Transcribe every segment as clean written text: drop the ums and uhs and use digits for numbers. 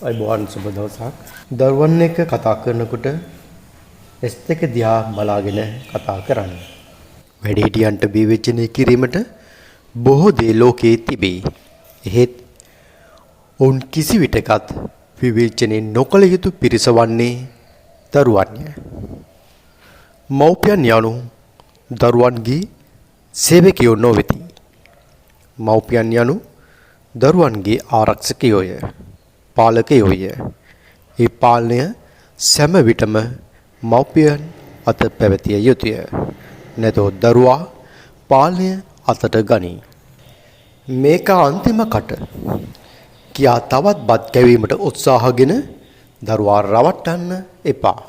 අයිබෝන් සුබ දවසක්. දරුවන් එක්ක කතා කරනකොට S2 දිහා බලාගෙන කතා කරන්න. වැඩිහිටියන්ට විවේචනය කිරීමට බොහෝ දේ ලෝකයේ තිබේ. එහෙත් ඔවුන් කිසි විටකත් විවේචනය නොකළ යුතු පිරිස වන්නේ දරුවන්ය. මව්පියන් යනු දරුවන්ගේ සේවකයෝ නොවෙති. මව්පියන් යනු දරුවන්ගේ ආරක්ෂකයෝය. පාලකයෝය. ඒ පාලනය සෑම විටම මව්පියන් අත පැවතිය යුතුය. නැතොත් දරුවා පාලනය අතට ගනී. මේක අන්තිම කට කියා තවත් බත් කැවීමට උත්සාහගෙන දරුවා රවට්ටන්න එපා.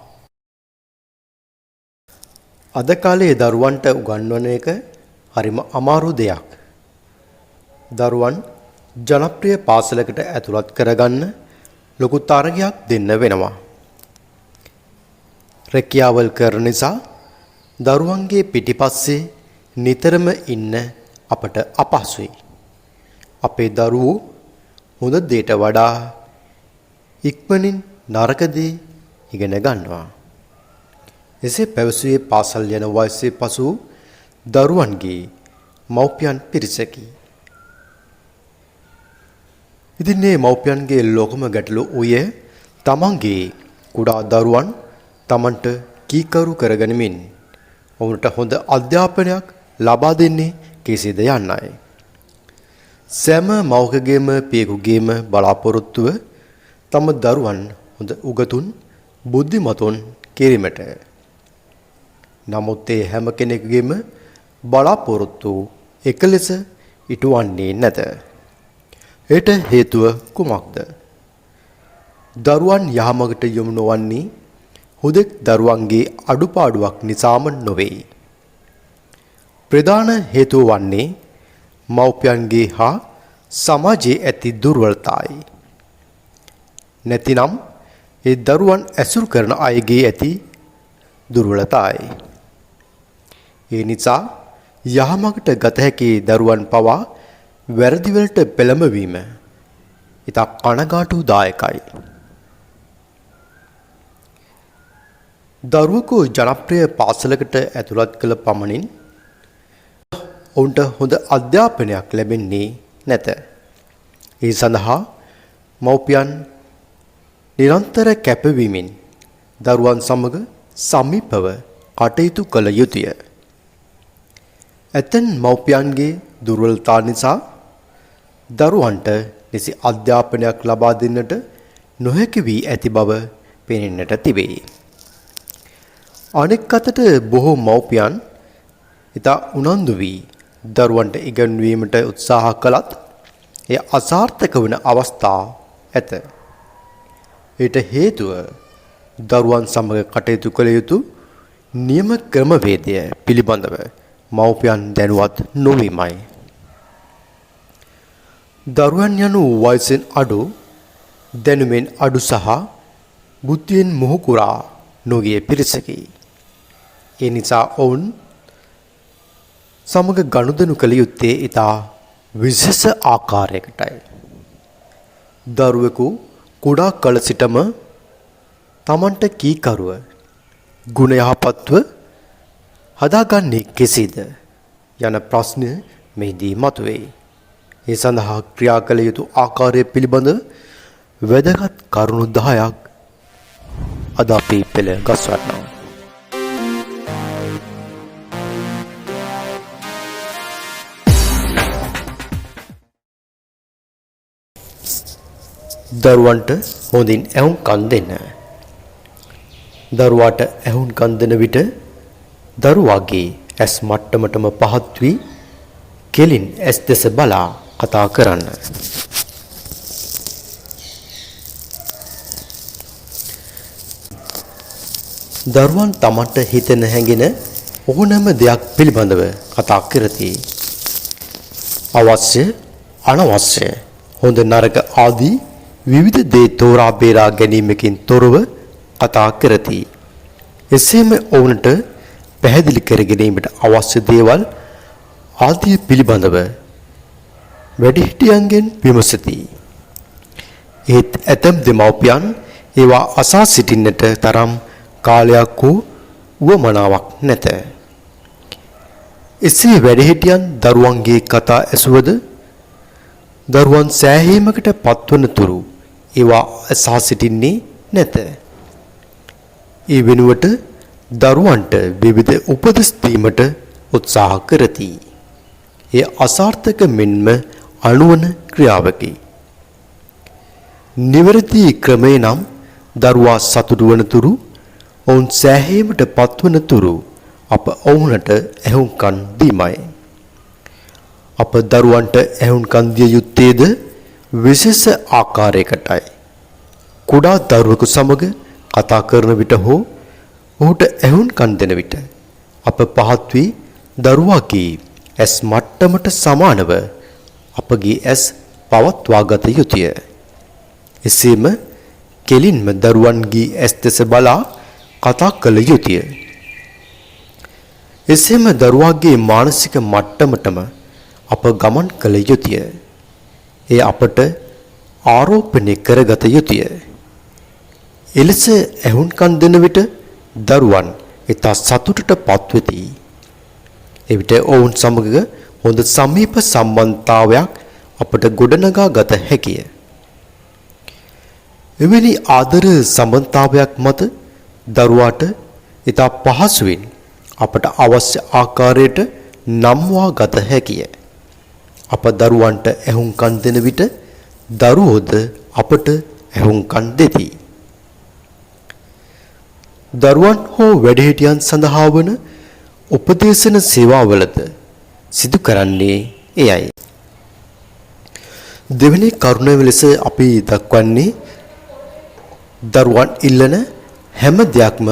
අද කාලේ දරුවන්ට උගන්වන එක හරිම අමාරු දෙයක්. දරුවන් ජනප්‍රිය පාසලකට ඇතුළත් කරගන්න ලොකු තරගයක් දෙන්න වෙනවා. රැකියාවල් කරන නිසා දරුවන්ගේ පිටිපස්සේ නිතරම ඉන්න අපට අපහසුයි. අපේ දරුවෝ හොඳ දේට වඩා ඉක්මනින් නරක දේ ඉගෙන ගන්නවා. එසේ පැවසුවේ පාසල් යන වයසේ පසු දරුවන්ගේ මව්පියන් පිරිසකි. ඉතින් මේ මව්පියන්ගේ ලොකුම ගැටලුව වූයේ තමන්ගේ කුඩා දරුවන් තමන්ට කීකරු කරගනිමින් ඔවුන්ට හොඳ අධ්‍යාපනයක් ලබා දෙන්නේ කෙසේද යන්නයි. සෑම මවකගේම පියෙකුගේම බලාපොරොත්තුව තම දරුවන් හොඳ උගතුන් බුද්ධිමතුන් කිරීමට. නමුත් ඒ හැම කෙනෙකුගේම බලාපොරොත්තු එක ලෙස ඉටුවන්නේ නැත. එයට හේතුව කුමක්ද? දරුවන් යහමගට යොමු නොවන්නේ හුදෙක් දරුවන්ගේ අඩුපාඩුවක් නිසාම නොවේ. ප්‍රධාන හේතුව වන්නේ මව්පියන්ගේ හා සමාජයේ ඇති දුර්වලතාවයි. නැතිනම් ඒ දරුවන් ඇසුරු කරන අයගේ ඇති දුර්වලතාවයි. ඒ නිසා යහමගට ගත හැකි දරුවන් පවා වැරදිවලට පෙළඹවීම ඉතා කනගාටුදායකයි. දරුවෙකු ජනප්‍රිය පාසලකට ඇතුළත් කළ පමණින් ඔවුන්ට හොඳ අධ්‍යාපනයක් ලැබෙන්නේ නැත. ඒ සඳහා මව්පියන් නිරන්තර කැපවීමෙන් දරුවන් සමග සමීපව කටයුතු කළ යුතුය. ඇතැම් මව්පියන්ගේ දුර්වලතා නිසා දරුවන්ට නිසි අධ්‍යාපනයක් ලබා දෙන්නට නොහැකි වී ඇති බව පෙනෙන්නට තිබේ. අනෙක් අතට බොහෝ මව්පියන් ඉතා උනන්දු වී දරුවන්ට ඉගැන්වීමට උත්සාහ කළත් එය අසාර්ථක වන අවස්ථා ඇත. ඊට හේතුව දරුවන් සමග කටයුතු කළ යුතු නියම ක්‍රමවේදය පිළිබඳව මව්පියන් දැනුවත් නොවීමයි. දරුවන් යනු වයසෙන් අඩු, දැනුමෙන් අඩු සහ බුද්ධියෙන් මොහුකුරා නොගිය පිරිසකි. ඒ නිසා ඔවුන් සමග ගනුදෙනු කළ යුත්තේ ඉතා විශේෂ ආකාරයකටයි. දරුවෙකු කුඩා කල සිටම තමන්ට කීකරුව ගුණ යහපත්ව හදාගන්නේ කෙසේද යන ප්‍රශ්නය මෙහිදී මතුවේ. ඒ සඳහා ක්‍රියා කළ යුතු ආකාරය පිළිබඳ වැදගත් කරුණු 10ක් අද අපි පෙළ ගස්වන්නවා. දරුවන්ට හොඳින් ඇහුම්කන් දෙන්න. දරුවාට ඇහුම්කන් දෙන විට දරුවාගේ ඇස් මට්ටමටම පහත් වී කෙලින් ඇස් දෙස බලා කතා කරන්න. දරුවන් තමන්ට හිතෙන හැඟෙන ඕනෑම දෙයක් පිළිබඳව කතා කරති. අවශ්‍ය අනවශ්‍ය හොඳ නරක ආදී විවිධ දේ තෝරා බේරා ගැනීමකින් තොරව කතා කරති. එසේම ඔවුන්ට පැහැදිලි කර ගැනීමට අවශ්‍ය දේවල් ආදී පිළිබඳව වැඩිහිටියන්ගෙන් විමසති. ඒත් ඇතම් දෙමව්පියන් ඒවා අසා සිටින්නට තරම් කාලයක් හෝ උවමනාවක් නැත. එසේ වැඩිහිටියන් දරුවන්ගේ කතා ඇසුවද දරුවන් සෑහීමකට පත්වන තුරු ඒවා අසා සිටින්නේ නැත. ඒ වෙනුවට දරුවන්ට විවිධ උපදෙස් දීමට උත්සාහ කරති. ඒ අසාර්ථක මෙන්ම අනුවන ක්‍රියාවකි. නිවැරදි ක්‍රමේ නම් දරුවා සතුටු වන තුරු ඔවුන් සෑහීමට පත්වන තුරු අප ඔවුන්ට ඇහුම්කන් දීමයි. අප දරුවන්ට ඇහුම්කන් දිය යුත්තේද විශේෂ ආකාරයකටයි. කුඩා දරුවෙකු සමග කතා කරන විට හෝ ඔහුට ඇහුම්කන් දෙන විට අප පහත් වී දරුවාගේ ඇස් මට්ටමට සමානව අපගේ ඇස් පවත්වා ගත යුතුය. එසේම කෙලින්ම දරුවන්ගේ ඇස් දෙස බලා කතා කළ යුතුය. එසේම දරුවාගේ මානසික මට්ටමටම අප ගමන් කළ යුතුය. එය අපට ආරෝපණය කරගත යුතුය. එලෙස ඇහුම්කන් දෙන විට දරුවන් ඉතා සතුටට පත්වෙති. එවිට ඔවුන් සමග හොඳ සමීප සම්බන්ධතාවයක් අපට ගොඩනගා ගත හැකිය. එවැනි ආදර සම්බන්ධතාවයක් මත දරුවාට ඉතා පහසුවෙන් අපට අවශ්‍ය ආකාරයට නම්වා ගත හැකිය. අප දරුවන්ට ඇහුම්කන් දෙන විට දරුවෝද අපට ඇහුම්කන් දෙති. දරුවන් හෝ වැඩිහිටියන් සඳහා වන උපදේශන සේවාවලද සිදු කරන්නේ එයයි. දෙවෙනි කරුණ ලෙස අපි දක්වන්නේ දරුවන් ඉල්ලන හැම දෙයක්ම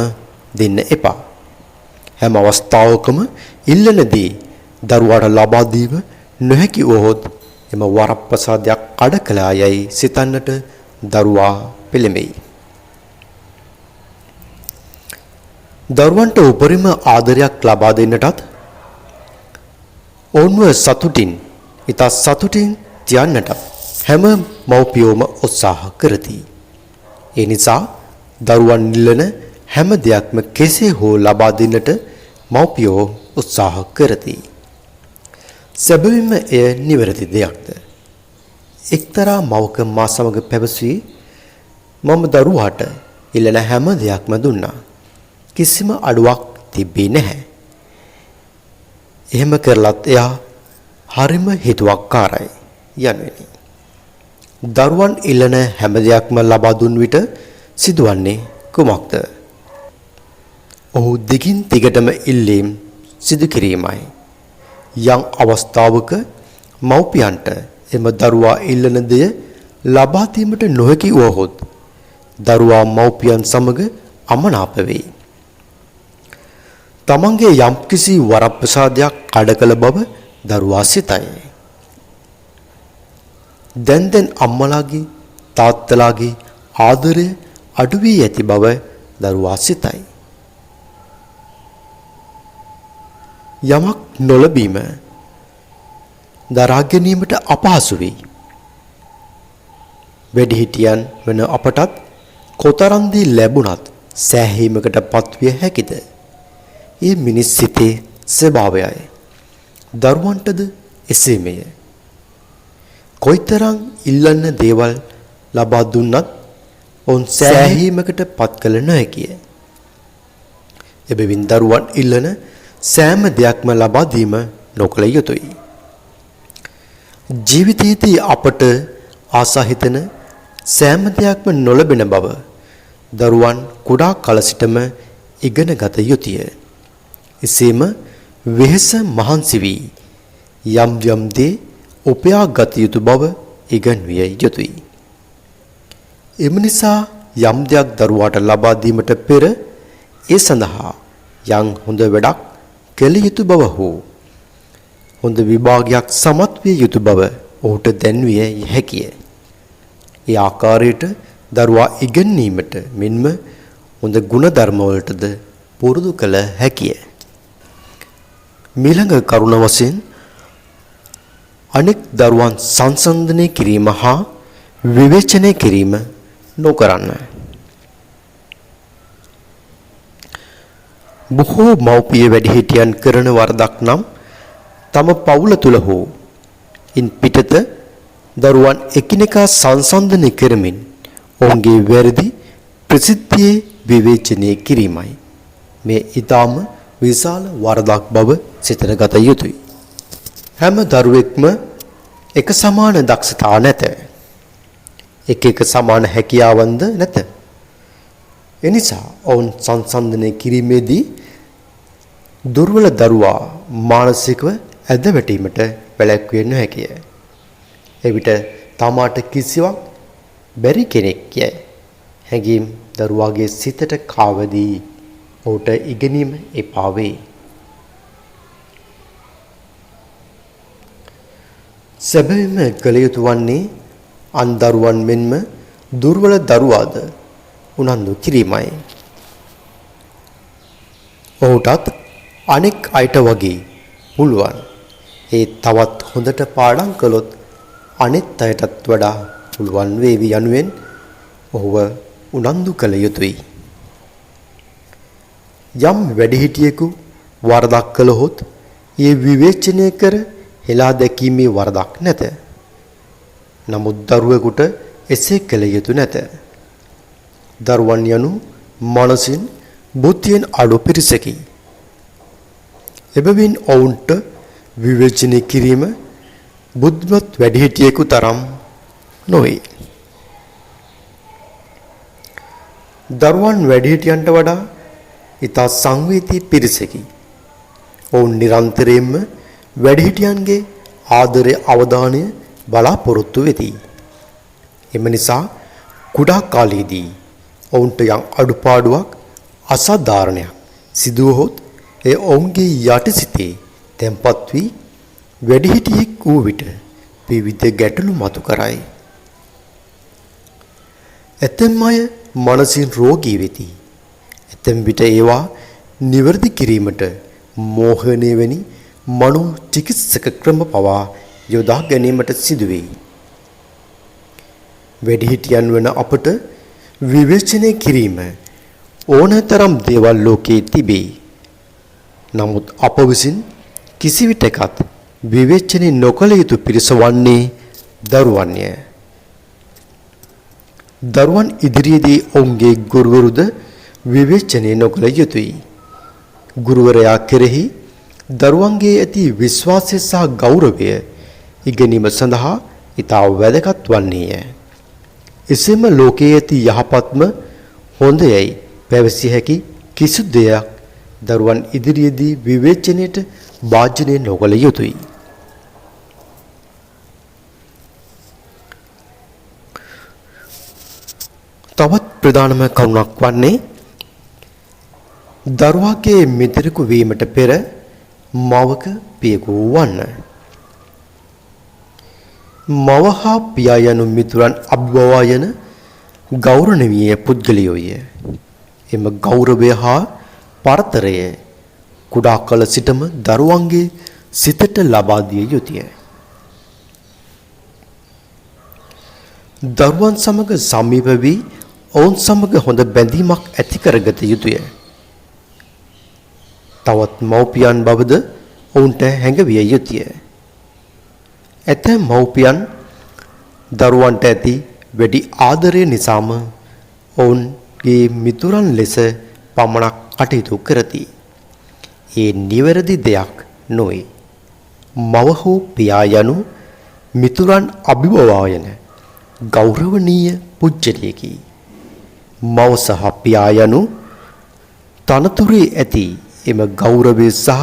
දෙන්න එපා. හැම අවස්ථාවකම ඉල්ලන දේ දරුවාට ලබා දීම නොහැකි වුවහොත් එම වරප්‍රසාදයක් කඩ කළා යයි සිතන්නට දරුවා පෙළඹෙයි. දරුවන්ට උපරිම ආදරයක් ලබා දෙන්නටත් ඔවුන්ව සතුටින් ඉතා සතුටින් තියන්නටත් හැම මව්පියෝම උත්සාහ කරති. ඒ නිසා දරුවන් ඉල්ලන හැම දෙයක්ම කෙසේ හෝ ලබා දෙන්නට මව්පියෝ උත්සාහ කරති. සැබවින්ම එය නිවැරදි දෙයක්ද? එක්තරා මවක මා සමග පැවසී මම දරුවාට ඉල්ලන හැම දෙයක්ම දුන්නා. කිසිම අඩුවක් තිබෙන්නේ නැහැ. එහෙම කරලත් එයා හරිම හිතුවක්කාරයි යනුවෙනි. දරුවන් ඉල්ලන හැම දෙයක්ම ලබා දුන් විට සිදුවන්නේ කුමක්ද? ඔහු දිගින් දිගටම ඉල්ලීම් සිදු කිරීමයි. යම් අවස්ථාවක මව්පියන්ට එම දරුවා ඉල්ලන දෙය ලබා දීමට නොහැකි වුවහොත් දරුවා මව්පියන් සමග අමනාප වෙයි. තමන්ගේ යම්කිසි වරප්‍රසාදයක් කඩ කළ බව දරුවා සිතයි. දැන් අම්මලාගේ තාත්තලාගේ ආදරය අඩු වී ඇති බව දරුවා සිතයි. යමක් නොලැබීම දරා ගැනීමට අපහසු වෙයි. වැඩිහිටියන් වන අපටත් කොතරම් දේ ලැබුණත් සෑහීමකට පත්විය හැකිද? ඒ මිනිස් සිතේ ස්වභාවයයි. දරුවන්ටද එසේමය. කොයිතරම් ඉල්ලන්න දේවල් ලබා දුන්නත් ඔවුන් සෑහීමකට පත් කළ නොහැකිය. එබැවින් දරුවන් ඉල්ලන සෑම දෙයක්ම ලබා දීම නොකළ යුතුයි. ජීවිතයේදී අපට ආසා හිතන සෑම දෙයක්ම නොලැබෙන බව දරුවන් කුඩා කල සිටම ඉගෙන ගත යුතුය. එසේම වෙහෙස මහන්සි වී යම් දේ උපයා ගත යුතු බව ඉගන්විය යුතුයි. එම නිසා යම් දෙයක් දරුවාට ලබා දීමට පෙර ඒ සඳහා යම් හොඳ වැඩක් කළ යුතු බව හෝ හොඳ විභාගයක් සමත් විය යුතු බව ඔහුට දැන්විය හැකිය. ඒ ආකාරයට දරුවා ඉගෙනීමට මෙන්ම හොඳ ගුණධර්ම වලටද පුරුදු කළ හැකිය. මීළඟ කරුණ වශයෙන් අනෙක් දරුවන් සංසන්දනය කිරීම හා විවේචනය කිරීම නොකරන්න. බොහෝ මව්පිය වැඩිහිටියන් කරන වරදක් නම් තම පවුල තුල හෝ ඉන් පිටත දරුවන් එකිනෙකා සංසන්දනය කරමින් ඔවුන්ගේ වැරදි ප්‍රසිද්ධියේ විවේචනය කිරීමයි. මේ ඊටාම විශාල වරදක් බව සිතට ගත යුතුයි. හැම දරුවෙක්ම එක සමාන දක්ෂතා නැත. එක සමාන හැකියාවන්ද නැත. එනිසා ඔවුන් සංසන්දනය කිරීමේදී දුර්වල දරුවා මානසිකව ඇද වැටීමට වැළැක්විය නොහැකිය. එවිට තමාට කිසිවක් බැරි කෙනෙක් යයි හැඟීම් දරුවාගේ සිතට කාවදී ඔහුට ඉගෙනීම එපා වේ. සැබවින්ම කළ යුතු වන්නේ අන් දරුවන් මෙන්ම දුර්වල දරුවාද උනන්දු කිරීමයි. ඔහුටත් අනෙක් අයට වගේ පුළුවන්. ඒ තවත් හොඳට පාඩම් කළොත් අනෙත් අයටත් වඩා පුළුවන් වේවි යනුවෙන් ඔහුව උනන්දු කළ යුතුයි. යම් වැඩිහිටියෙකු වරදක් කළහොත් ඒ විවේචනය කර හෙලා දැකීමේ වරදක් නැත. නමුත් දරුවෙකුට එසේ කළ යුතු නැත. දරුවන් යනු මනසින් බුද්ධියෙන් අඩු පිරිසකි. එබැවින් ඔවුන්ට විවේචනය කිරීම බුද්ධිමත් වැඩිහිටියෙකු තරම් නොවේ. දරුවන් වැඩිහිටියන්ට වඩා ඉතා සංවේදී පිරිසකි. ඔවුන් නිරන්තරයෙන්ම වැඩිහිටියන්ගේ ආදරය අවධානය බලාපොරොත්තු වෙති. එම නිසා කුඩා කාලයේදී ඔවුන්ට යම් අඩුපාඩුවක් අසාධාරණයක් සිදුවහොත් ඒ ඔවුන්ගේ යටිසිතේ තැන්පත් වී වැඩිහිටියෙක් වූ විට විවිධ ගැටලු මතු කරයි. ඇතැම් අය මනසින් රෝගී වෙති. ඇතැම් විට ඒවා නිවැරදි කිරීමට මෝහණය වැනි මනෝ චිකිත්සක ක්‍රම පවා යොදා ගැනීමට සිදුවේ. වැඩිහිටියන් වන අපට විවේචනය කිරීම ඕනතරම් දේවල් ලෝකයේ තිබේ. නමුත් අප විසින් කිසිවිටකත් විවේචනය නොකළ යුතු පිරිස වන්නේ දරුවන්ය. දරුවන් ඉදිරියේදී ඔවුන්ගේ ගුරුවරුද විවේචනය නොකළ යුතුයි. ගුරුවරයා කෙරෙහි දරුවන්ගේ ඇති විශ්වාසය සහ ගෞරවය ඉගෙනීම සඳහා ඉතා වැදගත් වන්නේය. එසේම ලෝකයේ ඇති යහපත්ම හොඳයයි පැවසිය හැකි කිසිදු දෙයක් දරුවන් ඉදිරියේදී විවේචනයට භාජනය නොකළ යුතුයි. තවත් ප්‍රධානම කරුණක් වන්නේ දරුවාගේ මිතුරෙකු වීමට පෙර මවක පියෙකු වන්න. මව හා පියා යනු මිතුරන් අභිබවා යන ගෞරවණීය පුද්ගලයෝය. එම ගෞරවය හා පරතරය කුඩා කල සිටම දරුවන්ගේ සිතට ලබා දිය යුතුය. දරුවන් සමග සමීප වී ඔවුන් සමග හොඳ බැඳීමක් ඇති කරගත යුතුය. තවත් මව්පියන් බවද ඔවුන්ට හැඟවිය යුතුය. ඇතැම් මව්පියන් දරුවන්ට ඇති වැඩි ආදරය නිසාම ඔවුන්ගේ මිතුරන් ලෙස පමණක් කටයුතු කරති. ඒ නිවැරදි දෙයක් නොවේ. මව හෝ පියා යනු මිතුරන් අභිබවා යන ගෞරවනීය පුජ්‍යලයකි. මව සහ පියා යනු තනතුරේ ඇති එම ගෞරවය සහ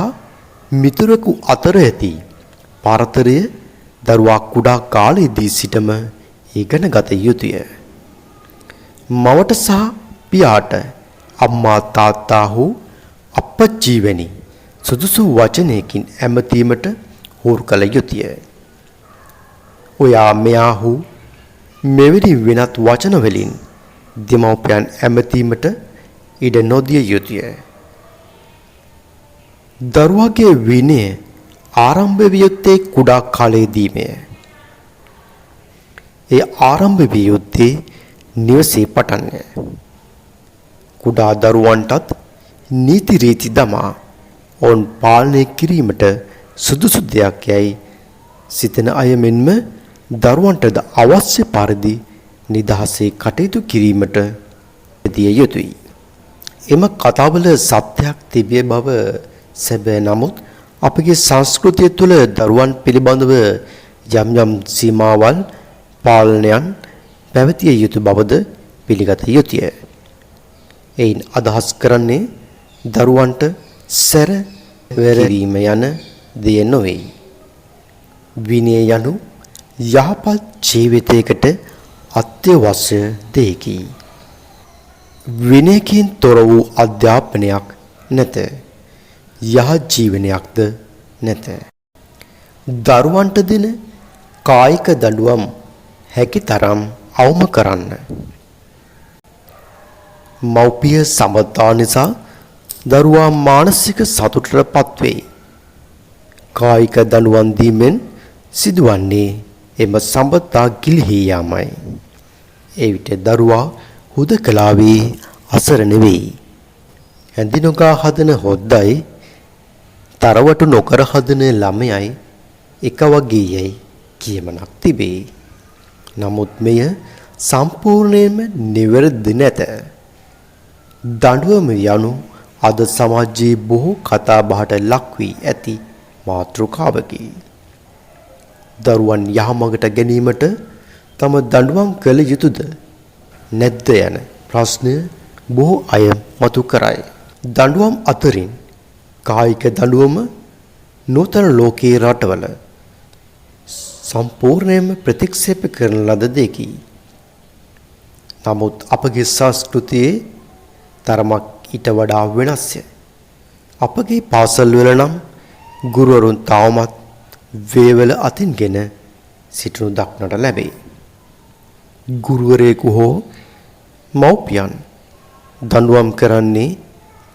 මිතුරෙකු අතර ඇති පරතරය දරුවා කුඩා කාලයේදී සිටම ඉගෙන ගත යුතුය. මවට සහ පියාට අම්මා තාත්තා හෝ අප්පච්චි වැනි සුදුසු වචනයකින් ඇමතීමට හුරු කළ යුතුය. ඔයා මෙයා හෝ මෙවැනි වෙනත් වචන වලින් දෙමව්පියන් ඇමතීමට ඉඩ නොදිය යුතුය. දරුවාගේ විනය ආරම්භ විය යුත්තේ කුඩා කාලයේදීමය. ඒ ආරම්භ විය යුත්තේ නිවසේ පටන්ය. කුඩා දරුවන්ටත් නීති රීති දමා ඔවුන් පාලනය කිරීමට සුදුසු දෙයක් යයි සිතන අය මෙන්ම දරුවන්ටද අවශ්‍ය පරිදි නිදහසේ කටයුතු කිරීමට දිය යුතුයි. එම කතාවල සත්‍යයක් තිබිය බව සැබෑ. නමුත් අපගේ සංස්කෘතිය තුළ දරුවන් පිළිබඳව යම් යම් සීමාවල් පාලනයන් පැවතිය යුතු බවද පිළිගත යුතුය. එයින් අදහස් කරන්නේ දරුවන්ට සැර වැරීම යන දෙය නොවේ. විනය යනු යහපත් ජීවිතයකට අත්‍යවශ්‍ය දෙයකි. විනයකින් තොර වූ අධ්‍යාපනයක් නැත. යහ ජීවනයක්ද නැත. දරුවන්ට දෙන කායික දඬුවම් හැකි තරම් අවම කරන්න. මව්පිය සමතා නිසා දරුවා මානසික සතුටට පත්වේ. කායික දඬුවම් දීමෙන් සිදුවන්නේ එම සම්පතා ගිලිහී යාමයි. එවිට දරුවා හුදකලාවේ අසරණ වෙයි. ඇඳි නොගා හදන හොද්දයි තරවටු නොකර හදන ළමයයි එක වගේ යයි කියමනක් තිබේ. නමුත් මෙය සම්පූර්ණයෙන්ම නිවැරදි නැත. දඬුවම යනු අද සමාජයේ බොහෝ කතා බහට ලක් වී ඇති මාතෘකාවකි. දරුවන් යහමඟට ගැනීමට තම දඬුවම් කළ යුතුද නැද්ද යන ප්‍රශ්නය බොහෝ අය මතු කරයි. දඬුවම් අතරින් කායික දඬුවම නූතන ලෝකයේ රටවල සම්පූර්ණයෙන්ම ප්‍රතික්ෂේප කරන ලද දෙකි. නමුත් අපගේ සංස්කෘතියේ තරමක් ඊට වඩා වෙනස්ය. අපගේ පාසල්වල නම් ගුරුවරුන් තවමත් වේවල අතින්ගෙන සිටිනු දක්නට ලැබේ. ගුරුවරයෙකු හෝ මව්පියන් දඬුවම් කරන්නේ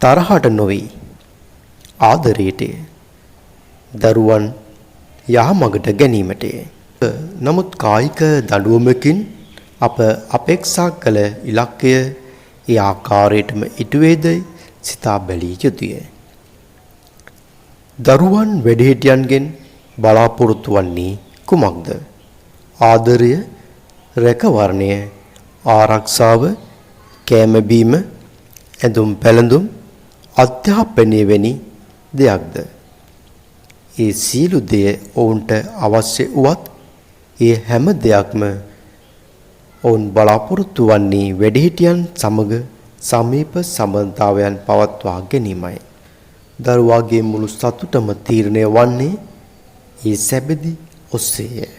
තරහට නොවේ, ආදරයටය. දරුවන් යහමඟට ගැනීමටය. නමුත් කායික දඬුවමකින් අප අපේක්ෂා කළ ඉලක්කය ඒ ආකාරයටම ඉටුවේදයි සිතා බැලිය යුතුය. දරුවන් වැඩිහිටියන්ගෙන් බලාපොරොත්තු වන්නේ කුමක්ද? ආදරය, රැකවරණය, ආරක්ෂාව, කෑම බීම, ඇඳුම් පැළඳුම්, අධ්‍යාපනය වැනි දෙයක්ද? ඒ සියලු දෙය ඔවුන්ට අවශ්‍ය වුවත් ඒ හැම දෙයක්ම ඔවුන් බලාපොරොත්තු වන්නේ වැඩිහිටියන් සමග සමීප සම්බන්ධතාවයන් පවත්වා ගැනීමයි. දරුවාගේ මුළු සතුටම තීරණය වන්නේ ඒ සැබැදි ඔස්සේය.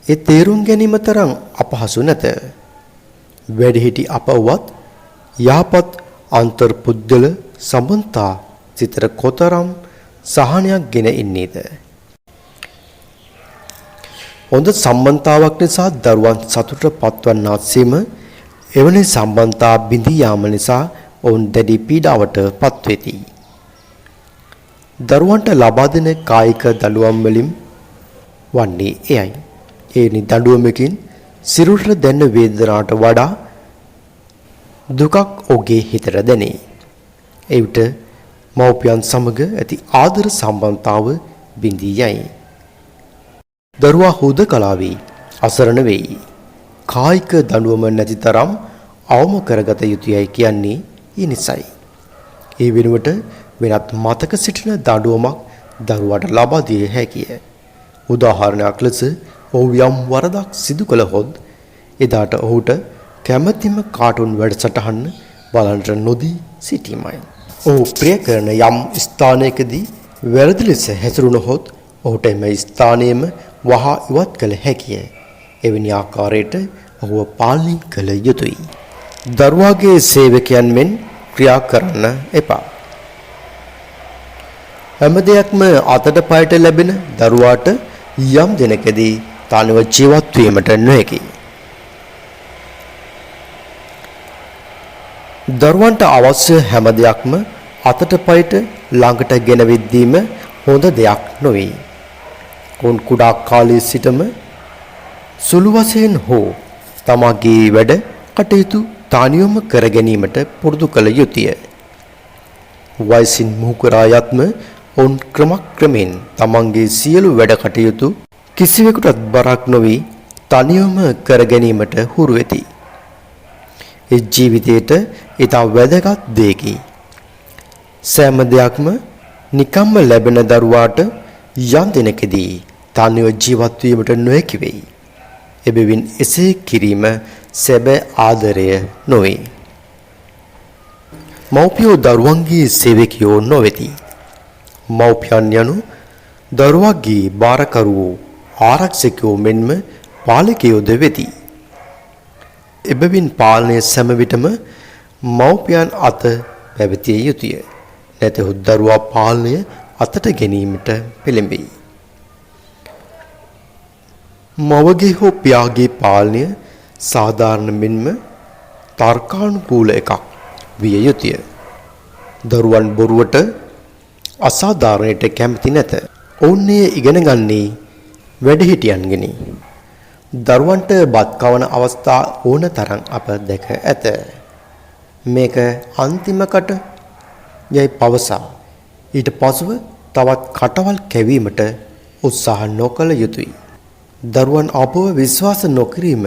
ඒ තේරුම් ගැනීම තරම් අපහසු නැත. වැඩිහිටි අප වුවත් යහපත් අන්තර්පුද්ගල සම්බන්ධතා සිතට කොතරම් සහනයක් ගෙන එන්නේද? හොඳ සම්බන්ධතාවක් නිසා දරුවන් සතුටට පත්වන්නාseම එවැනි සම්බන්ධතා බිඳී යාම නිසා ඔවුන් දැඩි පීඩාවට පත්වෙති. දරුවන්ට ලබා දෙන කායික දඬුවම් වලින් වන්නේ එයයි. ඒ දඬුවමකින් සිරුරට දැනෙන වේදනාවට වඩා දුකක් ඔහුගේ හිතට දැනේ. එවිට මව්පියන් සමග ඇති ආදර සම්බන්ධතාව බිඳී යයි. දරුවා හුදකලාවේ අසරණ වෙයි. කායික දඬුවම නැති තරම් අවම කරගත යුතුයයි කියන්නේ ඒ නිසයි. ඒ වෙනුවට වෙනත් මතක සිටින දඬුවමක් දරුවාට ලබා දිය හැකිය. උදාහරණයක් ලෙස ඔහු යම් වරදක් සිදු කළහොත් එදාට ඔහුට කැමැතිම කාටුන් වැඩසටහන බලන්නට නොදී සිටීමයි. ඔහු ප්‍රිය කරන යම් ස්ථානයකදී වැරදි ලෙස හැසිරුණහොත් ඔහුට එම ස්ථානයේම වහා ඉවත් කළ හැකිය. එවැනි ආකාරයට ඔහුව පාලනය කළ යුතුයි. දරුවාගේ සේවකයන් මෙන් ක්‍රියා කරන්න එපා. හැම දෙයක්ම අතට පයට ලැබෙන දරුවාට යම් දිනකදී තනිව ජීවත් වීමට නොහැකි. දරුවන්ට අවශ්‍ය හැම දෙයක්ම අතට පයට ළඟට ගෙනවිත් දීම හොඳ දෙයක් නොවේ. උන් කුඩා කාලයේ සිටම සුළු වශයෙන් හෝ තමාගේ වැඩ කටයුතු තානියම කර ගැනීමට පුරුදු කළ යුතුය. වයසින් මුහුකුරා යත්ම ඔවුන් ක්‍රමක්‍රමයෙන් තමන්ගේ සියලු වැඩ කටයුතු කිසිවෙකුටත් බරක් නොවි තනියම කර ගැනීමට හුරු වෙති. ඒ ජීවිතයට ඉතා වැදගත් දෙයකි. සෑම දෙයක්ම නිකම්ම ලැබෙන දරුවාට යම් දිනකදී තනිව ජීවත් වීමට නොහැකි වෙයි. එබැවින් එසේ කිරීම සැබෑ ආදරය නොවේ. මව්පියෝ දරුවන්ගේ සේවකයෝ නොවෙති. මව්පියන් යනු දරුවාගේ බාරකරුවෝ ආරක්ෂකයෝ මෙන්ම පාලකයෝද වෙති. එබැවින් පාලනය සෑම විටම මව්පියන් අත පැවතිය යුතුය. නැතහොත් දරුවා පාලනය අතට ගැනීමට පෙළඹෙයි. මවගේ හෝ පියාගේ පාලනය සාධාරණ මෙන්ම තර්කානුකූල එකක් විය යුතුය. දරුවන් බොරුවට අසාධාරණයට කැමති නැත. ඔවුන් එය ඉගෙන ගන්නේ වැඩිහිටියන්ගෙනි. දරුවන්ට බත් කවන අවස්ථා ඕන තරම් අප දැක ඇත. මේක අන්තිමකට යයි පවසා ඊට පසුව තවත් කටවල් කැවීමට උත්සාහ නොකළ යුතුය. දරුවන් අපව විශ්වාස නොකිරීම,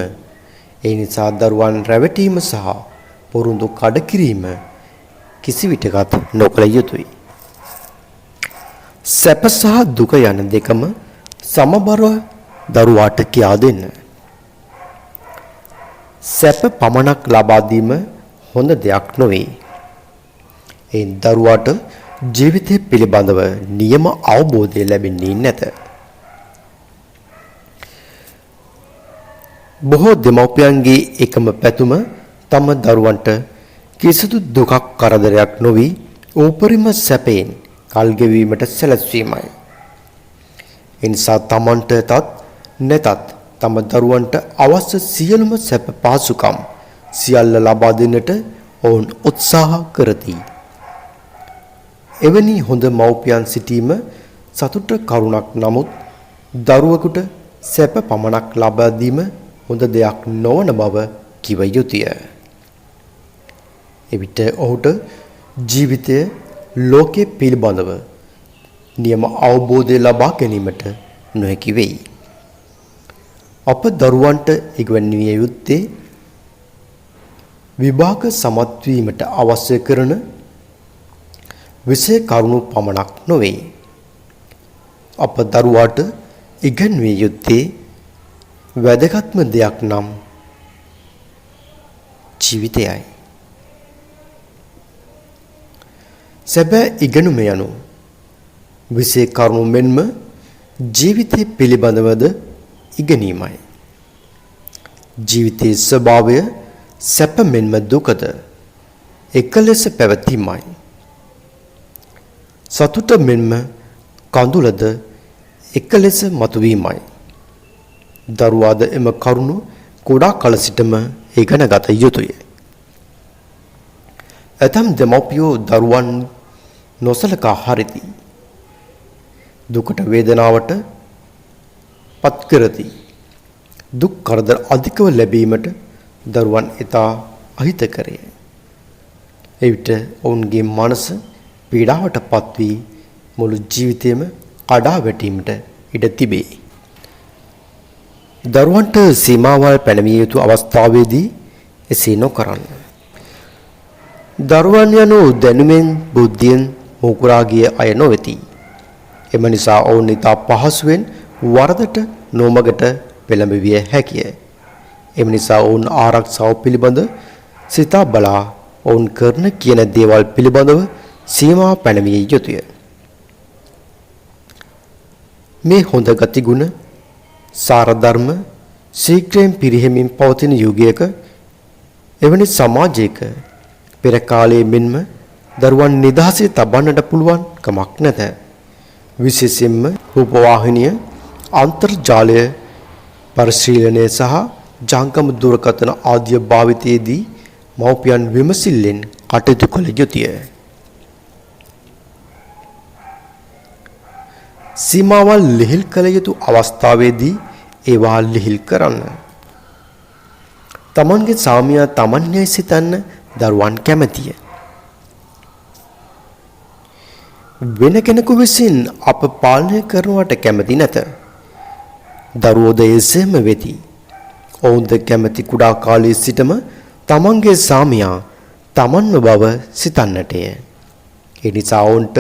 ඒ නිසා දරුවන් රැවටීම සහ පොරුන්දු කඩ කිරීම කිසිවිටකත් නොකළ යුතුය. සැප සහ දුක යන දෙකම සමබරව දරුවාට කියා දෙන්න. සැප පමණක් ලබා දීම හොඳ දෙයක් නොවේ. ඒ දරුවාට ජීවිතය පිළිබඳව නියම අවබෝධය ලැබෙන්නේ නැත. බොහෝ දෙමව්පියන්ගේ එකම පැතුම තම දරුවන්ට කිසිදු දුකක් කරදරයක් නොවි උපරිම සැපයෙන් කල් ගෙවීමට සැලැස්වීමයි. එනිසා තමන්ටත් නැතත් තම දරුවන්ට අවශ්‍ය සියලුම සැප පහසුකම් සියල්ල ලබා දෙන්නට ඔවුන් උත්සාහ කරති. එවැනි හොඳ මව්පියන් සිටීම සතුට කරුණක්. නමුත් දරුවෙකුට සැප පමණක් ලබා දීම හොඳ දෙයක් නොවන බව කිව යුතුය. එවිට ඔහුට ජීවිතය ලෝකයේ පිළිබඳව නියම අවබෝධය ලබා ගැනීමට නොහැකි වෙයි. අප දරුවන්ට ඉගැන්විය යුත්තේ විභාග සමත් වීමට අවශ්‍ය කරන විෂය කරුණු පමණක් නොවේ. අප දරුවාට ඉගැන්විය යුත්තේ වැදගත්ම දෙයක් නම් ජීවිතයයි. සැබෑ ඉගෙනුම යනු විෂය කරුණු මෙන්ම ජීවිතය පිළිබඳවද ඉගෙනීමයි. ජීවිතයේ ස්වභාවය සැප මෙන්ම දුකද එක ලෙස පැවතීමයි. සතුට මෙන්ම කඳුලද එක ලෙස මතුවීමයි. දරුවාද එම කරුණු කුඩා කල සිටම ඉගෙන ගත යුතුය. ඇතම් දෙමව්පියෝ දරුවන් නොසලකා හරිති. දුකට වේදනාවට පත් කරති. දුක් කරදර අධිකව ලැබීමට දරුවන් ඉතා අහිතකරය. එවිට ඔවුන්ගේ මනස පීඩාවට පත් වී මුළු ජීවිතයම කඩා වැටීමට ඉඩ තිබේ. දරුවන්ට සීමාවල් පැනවිය යුතු අවස්ථාවේදී එසේ නොකරන්න. දරුවන් යනු දැනුමෙන් බුද්ධියෙන් මුකුරා ගිය අය නොවෙති. එම නිසා ඔවුන් ඉතා පහසුවෙන් වරදට නොමගට පෙළඹවිය හැකිය. එම නිසා ඔවුන් ආරක්ෂාව පිළිබඳ සිතා බලා ඔවුන් කරන කියන දේවල් පිළිබඳව සීමා පැනවිය යුතුය. මේ හොඳ ගතිගුණ සාර ධර්ම ශීඝ්‍රයෙන් පිරිහෙමින් පවතින යුගයක එවැනි සමාජයක පෙර කාලයේ මෙන්ම දරුවන් නිදහසේ තබන්නට පුළුවන් කමක් නැත. විශේෂයෙන්ම රූපවාහිනිය, අන්තර්ජාලය පරිශීලනය සහ ජංගම දුරකථන ආදිය භාවිතයේදී මව්පියන් විමසිල්ලෙන් කටයුතු කළ යුතුය. සීමාවල් ලිහිල් කළ යුතු අවස්ථාවේදී ඒවා ලිහිල් කරන්න. තමන්ගේ සාමියා තමන්යයි සිතන්න දරුවන් කැමැතිය. වෙන කෙනෙකු විසින් අප පාලනය කරනවට කැමති නැත. දරුවෝද එසේම වෙති. ඔවුන්ද කැමති කුඩා කාලයේ සිටම තමන්ගේ සාමියා තමන්ව බව සිතන්නටය. ඒ නිසා ඔවුන්ට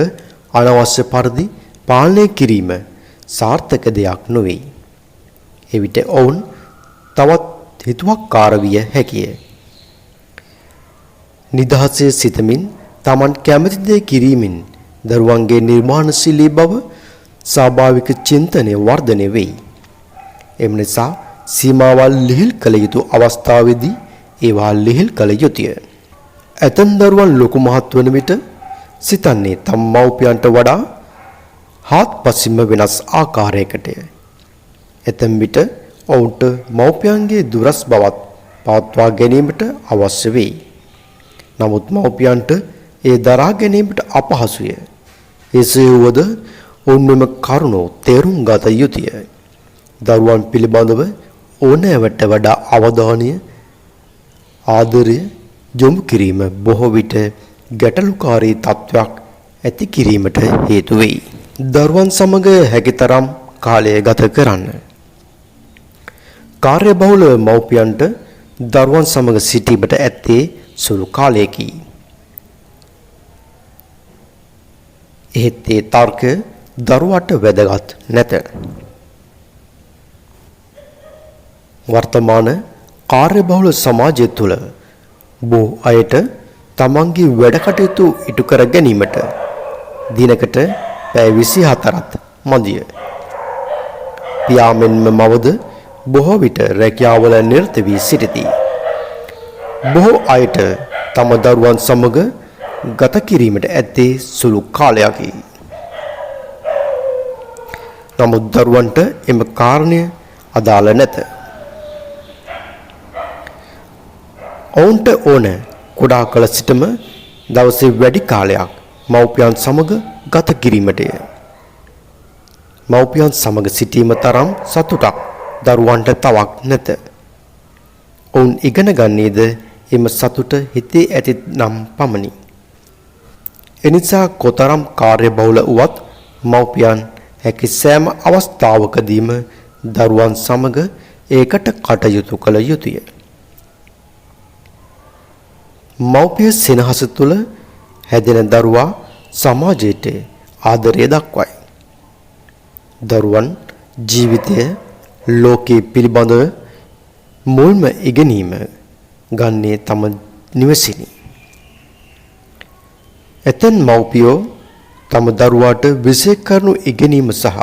අනවශ්‍ය පරිදි පාලනය කිරීම සාර්ථක දෙයක් නොවේ. එවිට ඔවුන් තවත් හිතුවක්කාර විය හැකිය. නිදහසේ සිතමින් තමන් කැමති දේ කිරීමෙන් දරුවන්ගේ නිර්මාණශීලී බව ස්වාභාවික චින්තනය වර්ධනය වෙයි. එම නිසා සීමාවල් ලිහිල් කළ යුතු අවස්ථාවේදී ඒවා ලිහිල් කළ යුතුය. ඇතැම් දරුවන් ලොකු මහත් වන විට සිතන්නේ තම මව්පියන්ට වඩා හාත්පසින්ම වෙනස් ආකාරයකටය. ඇතැම් විට ඔවුන්ට මව්පියන්ගේ දුරස් බවත් පවත්වා ගැනීමට අවශ්‍ය වෙයි. නමුත් මව්පියන්ට ඒ දරා ගැනීමට අපහසුය. එසේ වුවද ඔවුන් මෙම කරුණු තේරුම් ගත යුතුය. දරුවන් පිළිබඳව ඕනෑවට වඩා අවධානය ආදරය යොමු කිරීම බොහෝ විට ගැටලුකාරී තත්ත්වයක් ඇති කිරීමට හේතු වෙයි. දරුවන් සමග හැකිතරම් කාලය ගත කරන්න. කාර්යබහුල මව්පියන්ට දරුවන් සමග සිටීමට ඇත්තේ සුළු කාලයකි. එහෙත් ඒ තර්ක දරුවාට වැදගත් නැත. වර්තමාන කාර්යබහුල සමාජය තුළ බොහෝ අයට තමන්ගේ වැඩ කටයුතු ඉටු කර ගැනීමට දිනකට පැය 24ක් මදිය. පියා මෙන්ම මවද බොහෝ විට රැකියාවල නිරත වී සිටිති. බොහෝ අයට තම දරුවන් සමග ගත කිරීමට ඇත්තේ සුළු කාලයකි. නමුත් දරුවන්ට එම කාරණය අදාළ නැත. ඔවුන්ට ඕන කුඩා කල සිටම දවසේ වැඩි කාලයක් මව්පියන් සමග ගත කිරීමටය. මව්පියන් සමග සිටීම තරම් සතුටක් දරුවන්ට තවක් නැත. ඔවුන් ඉගෙන ගන්නේද එම සතුට හිතේ ඇති නම් පමණි. එනිසා කොතරම් කාර්යබහුල වුවත් මව්පියන් හැකි සෑම අවස්ථාවකදීම දරුවන් සමග ඒකට කටයුතු කළ යුතුය. මව්පිය සෙනහස තුළ හැදෙන දරුවා සමාජයට ආදරය දක්වයි. දරුවන් ජීවිතය ලෝකයේ පිළිබඳව මුල්ම ඉගෙනීම ගන්නේ තම නිවසේනි. ඇතැම් මව්පියෝ තම දරුවාට විෂය කරුණු ඉගෙනීම සහ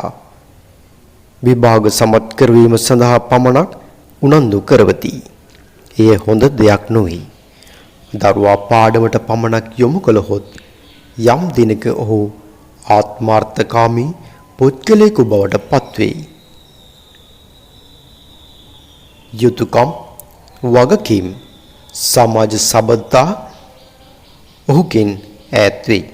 විභාග සමත් කරවීම සඳහා පමණක් උනන්දු කරවති. එය හොඳ දෙයක් නොවේ. දරුවා පාඩමට පමණක් යොමු කළහොත් යම් දිනක ඔහු ආත්මාර්ථකාමී පුද්ගලයෙකු බවට පත්වෙයි. යුතුයකම් වගකීම් සමාජ සබඳතා ඔහුගෙන් ඈත් වෙයි.